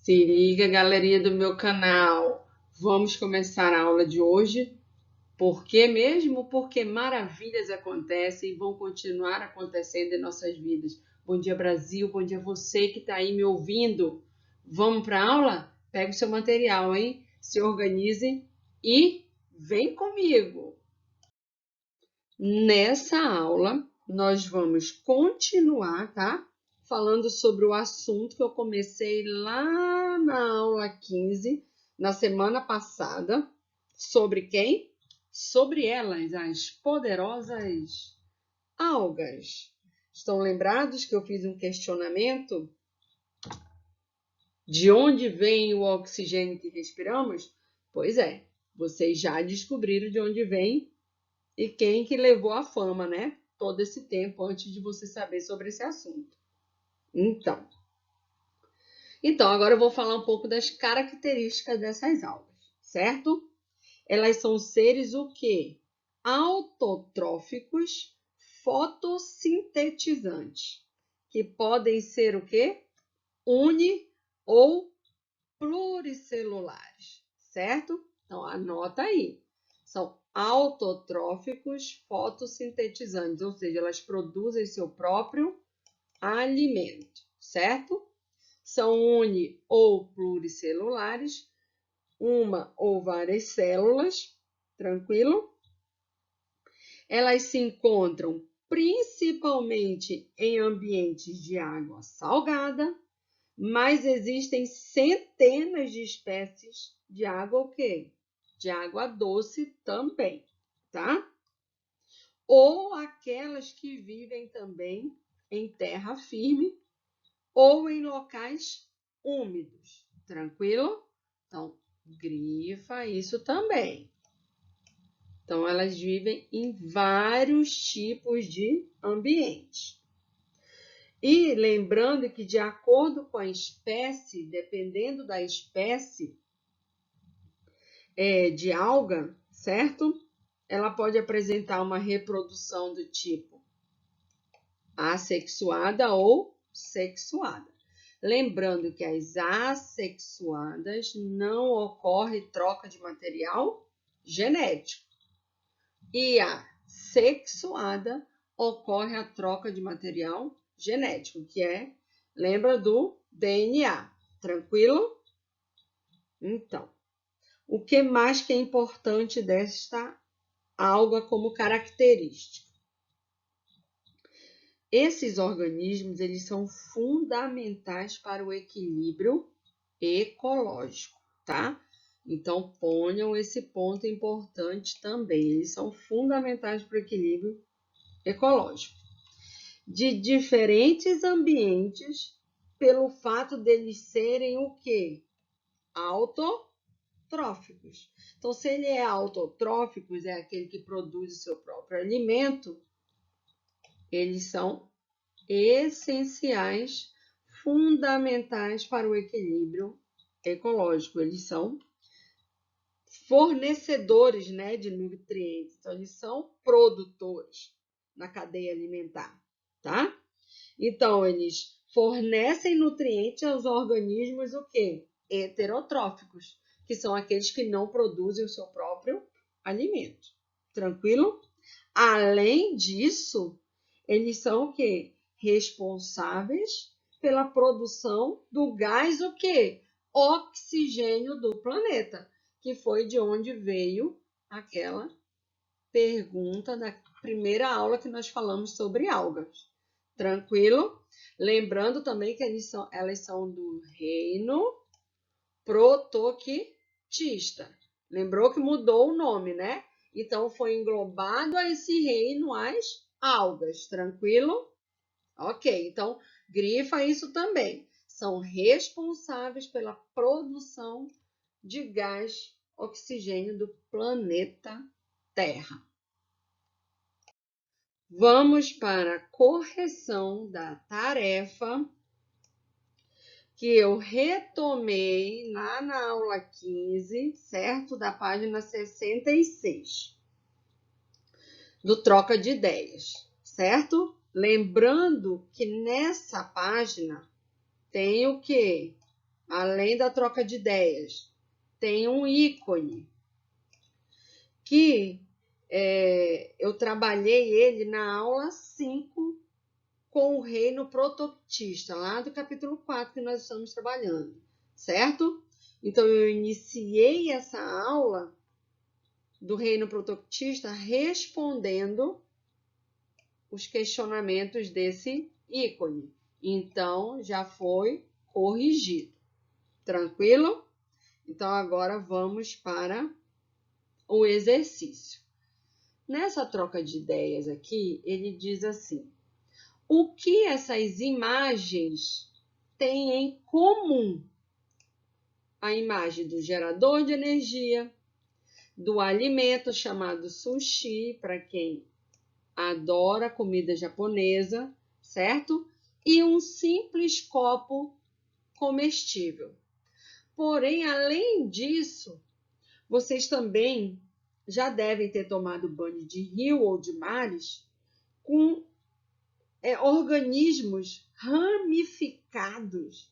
Se liga, galerinha do meu canal. Vamos começar a aula de hoje. Por quê mesmo? Porque maravilhas acontecem e vão continuar acontecendo em nossas vidas. Bom dia, Brasil. Bom dia, você que está aí me ouvindo. Vamos para a aula? Pega o seu material, hein? Se organize e vem comigo. Nessa aula, nós vamos continuar, tá? Falando sobre o assunto que eu comecei lá na aula 15, na semana passada. Sobre quem? Sobre elas, as poderosas algas. Estão lembrados que eu fiz um questionamento? De onde vem o oxigênio que respiramos? Pois é, vocês já descobriram de onde vem e quem que levou à fama, né? Todo esse tempo antes de você saber sobre esse assunto. Então, agora eu vou falar um pouco das características dessas algas, certo? Elas são seres o quê? Autotróficos, fotossintetizantes, que podem ser o quê? Uni ou pluricelulares, certo? Então, anota aí. São autotróficos fotossintetizantes, ou seja, elas produzem seu próprio alimento, certo? São uni ou pluricelulares, uma ou várias células, tranquilo? Elas se encontram principalmente em ambientes de água salgada, mas existem centenas de espécies de água o quê? De água doce também, tá? Ou aquelas que vivem também em terra firme ou em locais úmidos, tranquilo? Então, grifa isso também. Então, elas vivem em vários tipos de ambientes. E lembrando que, de acordo com a espécie, dependendo da espécie de alga, certo? Ela pode apresentar uma reprodução do tipo assexuada ou sexuada. Lembrando que as assexuadas não ocorre troca de material genético. E a sexuada ocorre a troca de material genético, que lembra do DNA. Tranquilo? Então, o que mais que é importante desta alga como característica? Esses organismos, eles são fundamentais para o equilíbrio ecológico, tá? Então, ponham esse ponto importante também. Eles são fundamentais para o equilíbrio ecológico. De diferentes ambientes, pelo fato deles serem o quê? Autotróficos. Então, se ele é autotrófico, é aquele que produz o seu próprio alimento, eles são essenciais, fundamentais para o equilíbrio ecológico. Eles são fornecedores, né, de nutrientes. Então, eles são produtores na cadeia alimentar, tá? Então, eles fornecem nutrientes aos organismos o quê? Heterotróficos, que são aqueles que não produzem o seu próprio alimento. Tranquilo? Além disso, eles são o quê? Responsáveis pela produção do gás o quê? Oxigênio do planeta, que foi de onde veio aquela pergunta da primeira aula que nós falamos sobre algas. Tranquilo? Lembrando também que elas são do reino protoquitista. Lembrou que mudou o nome, né? Então, foi englobado a esse reino as algas. Tranquilo? Ok, então grifa isso também. São responsáveis pela produção de gás oxigênio do planeta Terra. Vamos para a correção da tarefa que eu retomei lá na aula 15, certo? Da página 66, do Troca de Ideias, certo? Lembrando que nessa página tem o quê? além da troca de ideias, tem um ícone que eu trabalhei ele na aula 5 com o reino protoctista, lá do capítulo 4 que nós estamos trabalhando, certo? Então, eu iniciei essa aula do reino protoctista respondendo os questionamentos desse ícone. Então, já foi corrigido. Tranquilo? Então, agora vamos para o exercício. Nessa troca de ideias aqui, ele diz assim: o que essas imagens têm em comum? A imagem do gerador de energia, do alimento chamado sushi, para quem adora comida japonesa, certo? E um simples copo comestível. Porém, além disso, vocês também já devem ter tomado banho de rio ou de mares com organismos ramificados,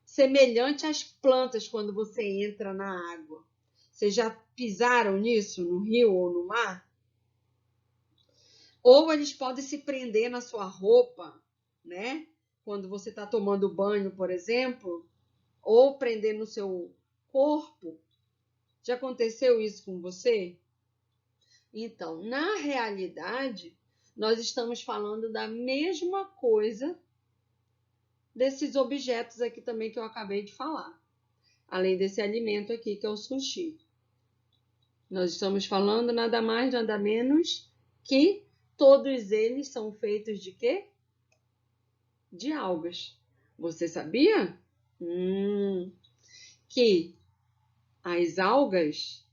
semelhante às plantas quando você entra na água. Vocês já pisaram nisso no rio ou no mar? Ou eles podem se prender na sua roupa, né? Quando você está tomando banho, por exemplo, ou prender no seu corpo. Já aconteceu isso com você? Então, na realidade, nós estamos falando da mesma coisa desses objetos aqui também que eu acabei de falar. Além desse alimento aqui, que é o sushi. Nós estamos falando nada mais, nada menos que todos eles são feitos de quê? De algas. Você sabia? Que as algas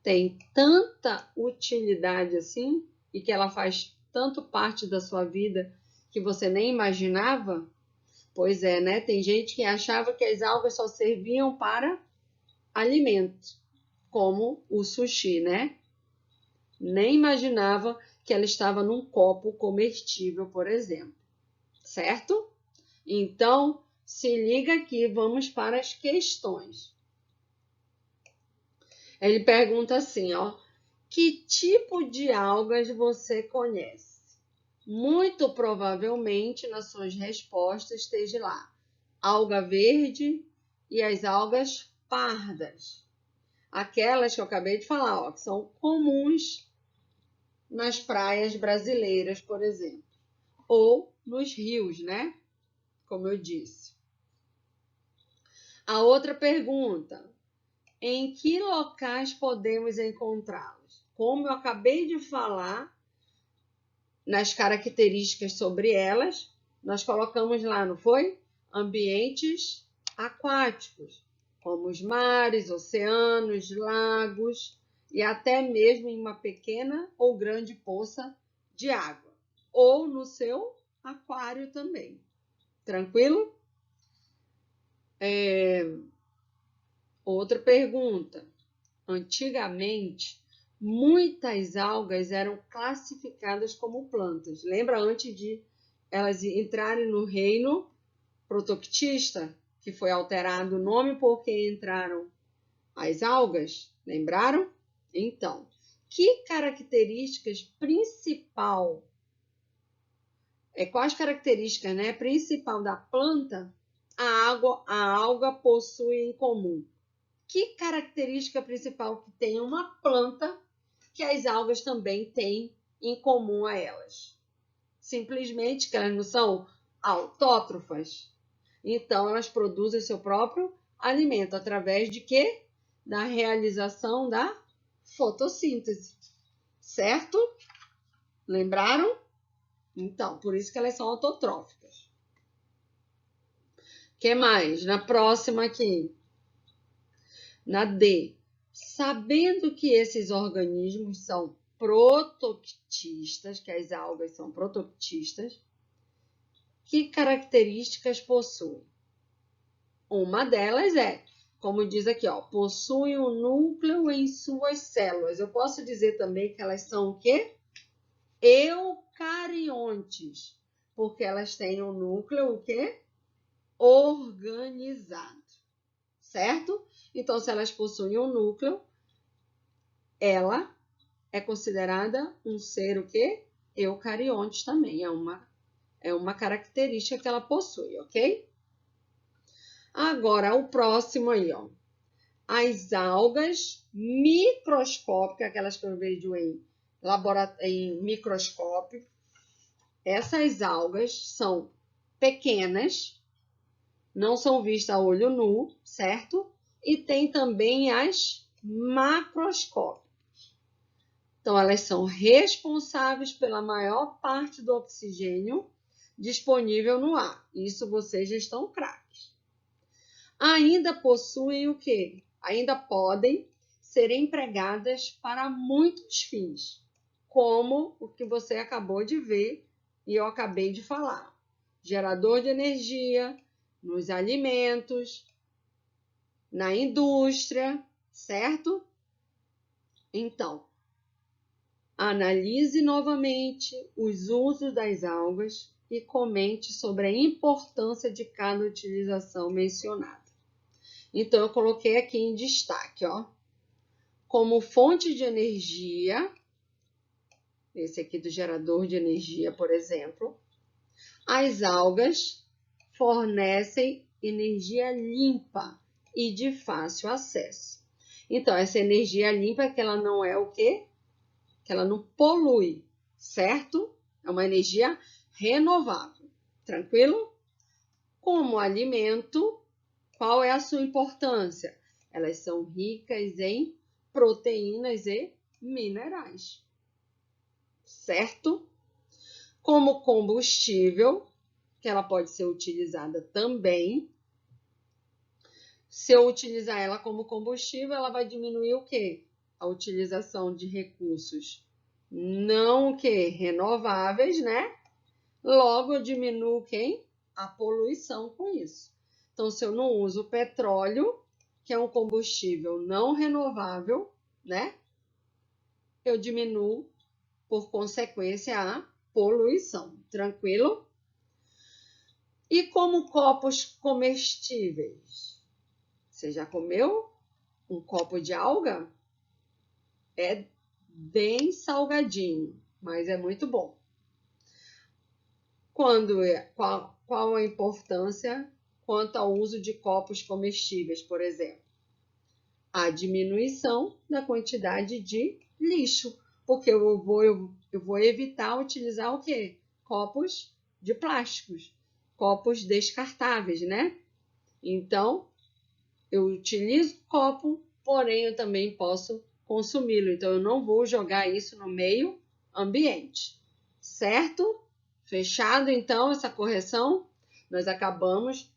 têm tanta utilidade assim e que ela faz tanto parte da sua vida que você nem imaginava? Pois é, né? Tem gente que achava que as algas só serviam para alimento, como o sushi, né? Nem imaginava que ela estava num copo comestível, por exemplo. Certo? Então, se liga aqui, vamos para as questões. Ele pergunta assim, ó: que tipo de algas você conhece? Muito provavelmente nas suas respostas esteja lá alga verde e as algas pardas. Aquelas que eu acabei de falar, ó, que são comuns nas praias brasileiras, por exemplo, ou nos rios, né? Como eu disse. A outra pergunta: em que locais podemos encontrá-las? Como eu acabei de falar, nas características sobre elas, nós colocamos lá, não foi? Ambientes aquáticos, como os mares, oceanos, lagos e até mesmo em uma pequena ou grande poça de água, ou no seu aquário também. Tranquilo? Outra pergunta. Antigamente, muitas algas eram classificadas como plantas. Lembra antes de elas entrarem no reino protoctista, que foi alterado o nome porque entraram as algas? Lembraram? Então, que características quais características, né, principal da planta a alga possui em comum? Que característica principal que tem uma planta que as algas também têm em comum a elas? Simplesmente que elas não são autótrofas. Então, elas produzem seu próprio alimento através de quê? Da realização da fotossíntese. Certo? Lembraram? Então, por isso que elas são autotróficas. O que mais? Na próxima aqui. Na D, sabendo que esses organismos são protoctistas, que as algas são protoctistas, que características possuem? Uma delas como diz aqui, ó, possuem um núcleo em suas células. Eu posso dizer também que elas são o quê? Eucariontes, porque elas têm um núcleo o quê? organizado, certo? Então, se elas possuem um núcleo, ela é considerada um ser o quê? Eucarionte também, é uma característica que ela possui, ok? Agora, o próximo aí, ó. As algas microscópicas, aquelas que eu vejo em microscópio, essas algas são pequenas, não são vistas a olho nu, certo? E tem também as macroscópicas. Então, elas são responsáveis pela maior parte do oxigênio disponível no ar. Isso vocês já estão craques. Ainda possuem o quê? Ainda podem ser empregadas para muitos fins, como o que você acabou de ver e eu acabei de falar. Gerador de energia, nos alimentos, na indústria, certo? Então, analise novamente os usos das algas e comente sobre a importância de cada utilização mencionada. Então, eu coloquei aqui em destaque, ó, como fonte de energia, esse aqui do gerador de energia, por exemplo, as algas fornecem energia limpa e de fácil acesso. Então, essa energia limpa é que ela não é o quê? Que ela não polui, certo? É uma energia renovável. Tranquilo? Como alimento, qual é a sua importância? Elas são ricas em proteínas e minerais, certo? Como combustível, que ela pode ser utilizada também. Se eu utilizar ela como combustível, ela vai diminuir o quê? A utilização de recursos não o quê? Renováveis, né? Logo, eu diminuo quem? A poluição com isso. Então, se eu não uso petróleo, que é um combustível não renovável, né? Eu diminuo, por consequência, a poluição. Tranquilo? E como copos comestíveis? Você já comeu um copo de alga? É bem salgadinho, mas é muito bom. Qual a importância quanto ao uso de copos comestíveis, por exemplo? A diminuição da quantidade de lixo, porque eu vou evitar utilizar o quê? Copos de plásticos, copos descartáveis, né? Então, eu utilizo copo, porém eu também posso consumi-lo. Então, eu não vou jogar isso no meio ambiente, certo? Fechado, então, essa correção? Nós acabamos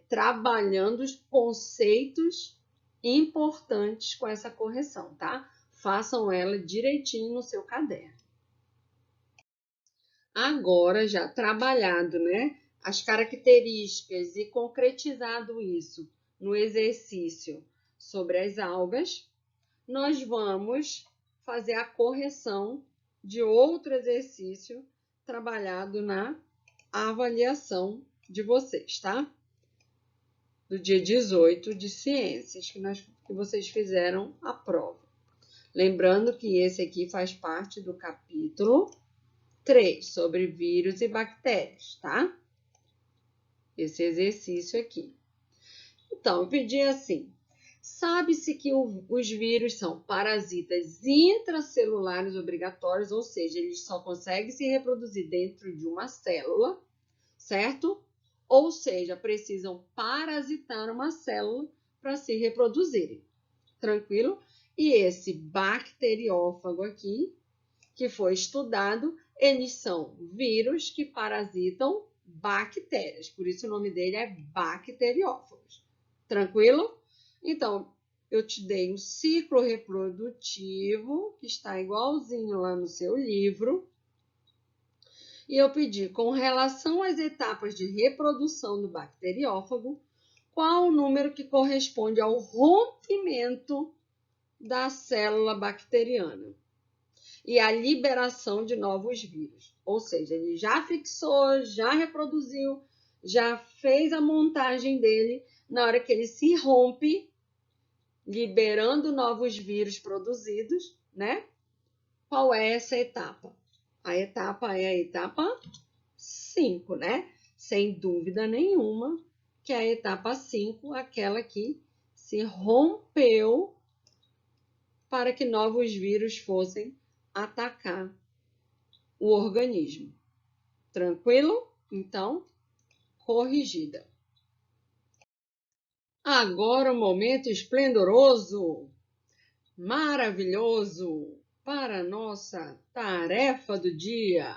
trabalhando os conceitos importantes com essa correção, tá? Façam ela direitinho no seu caderno. Agora, já trabalhado, né, as características e concretizado isso no exercício sobre as algas, nós vamos fazer a correção de outro exercício trabalhado na avaliação de vocês, tá? Do dia 18 de ciências, que vocês fizeram a prova. Lembrando que esse aqui faz parte do capítulo 3, sobre vírus e bactérias, tá? Esse exercício aqui. Então, eu pedi assim, sabe-se que os vírus são parasitas intracelulares obrigatórios, ou seja, eles só conseguem se reproduzir dentro de uma célula, certo? Ou seja, precisam parasitar uma célula para se reproduzirem. Tranquilo? E esse bacteriófago aqui, que foi estudado, eles são vírus que parasitam bactérias. Por isso o nome dele é bacteriófagos. Tranquilo? Então, eu te dei um ciclo reprodutivo, que está igualzinho lá no seu livro. E eu pedi, com relação às etapas de reprodução do bacteriófago, qual o número que corresponde ao rompimento da célula bacteriana e a liberação de novos vírus. Ou seja, ele já fixou, já reproduziu, já fez a montagem dele na hora que ele se rompe, liberando novos vírus produzidos, né? Qual é essa etapa? A etapa é a etapa 5, né? Sem dúvida nenhuma, que é a etapa 5, aquela que se rompeu para que novos vírus fossem atacar o organismo. Tranquilo? Então, corrigida. Agora o momento esplendoroso, maravilhoso para a nossa tarefa do dia.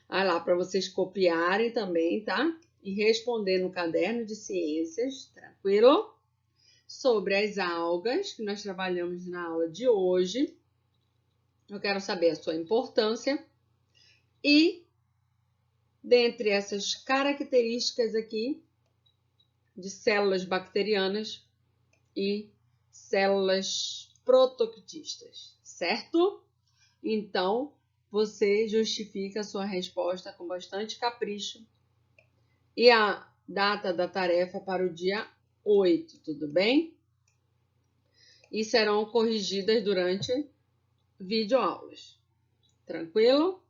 Vai lá para vocês copiarem também, tá? E responder no caderno de ciências, tranquilo? Sobre as algas que nós trabalhamos na aula de hoje. Eu quero saber a sua importância e, dentre essas características aqui, de células bacterianas e células protoctistas, certo? Então, você justifica a sua resposta com bastante capricho e a data da tarefa para o dia 8, tudo bem? E serão corrigidas durante videoaulas, tranquilo?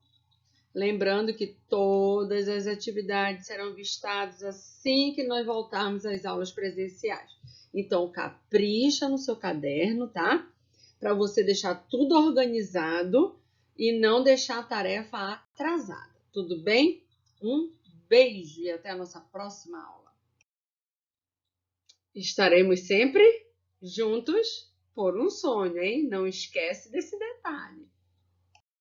Lembrando que todas as atividades serão vistadas assim que nós voltarmos às aulas presenciais. Então, capricha no seu caderno, tá? Para você deixar tudo organizado e não deixar a tarefa atrasada. Tudo bem? Um beijo e até a nossa próxima aula. Estaremos sempre juntos por um sonho, hein? Não esquece desse detalhe.